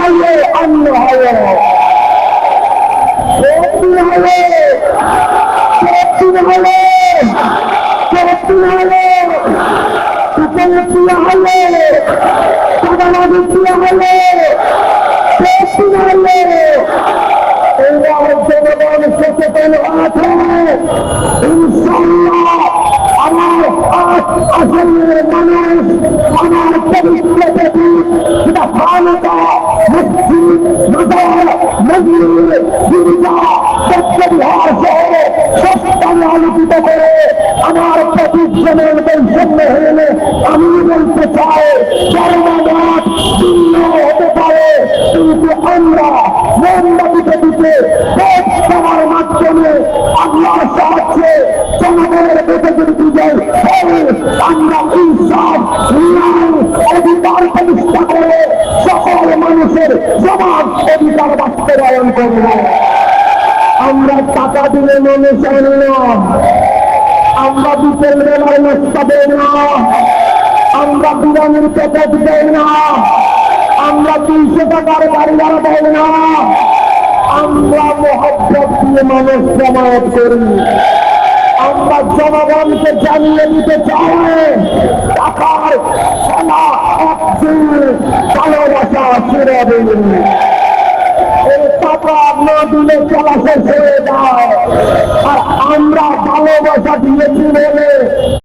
হলে অন্য হলো হলে হলে জনগণ সচেতন আছে ইনশাআল্লাহ। আমার আসলের মানুষ আমার পবিত্র সেটা খানকা মসজিদ মাজার মন্দির গির্জা বিহার শহরে সবটাকে আলোকিত করে আমার প্রতিজনের বৈষম্য হলে আমি বলতে চাই ধর্মমত ভিন্ন হতে পারে, কিন্তু আমরা মোমবাতি দিতে ভোট দেওয়ার মাধ্যমে আল্লাহর সাহায্যে জনগণের বেঁচে যদি বিজয় হয় আমরা ইনসাফ ন্যায় অধিকার প্রতিষ্ঠা করে সকল মানুষের সমান অধিকার বাস্তবায়ন করব। আমরা টাকা দিলে মানুষ আনি না, আমরা বিকেল বেলায় নাস্তা দেই না, আমরা বিরানির প্যাকেট দেই না, আমরা 200 টাকার গাড়ি ভাড়া দেই না, আমরা মহব্বত দিয়ে মানুষ জমায়েত করি। আমরা জনগণকে জানিয়ে দিতে চাই টাকার খেলা একদিন ভালোবাসা ছেড়ে দিন। এই টাকা না দিলে খেলা শেষ হয়ে যায়, আর আমরা ভালোবাসা দিয়েছি বলে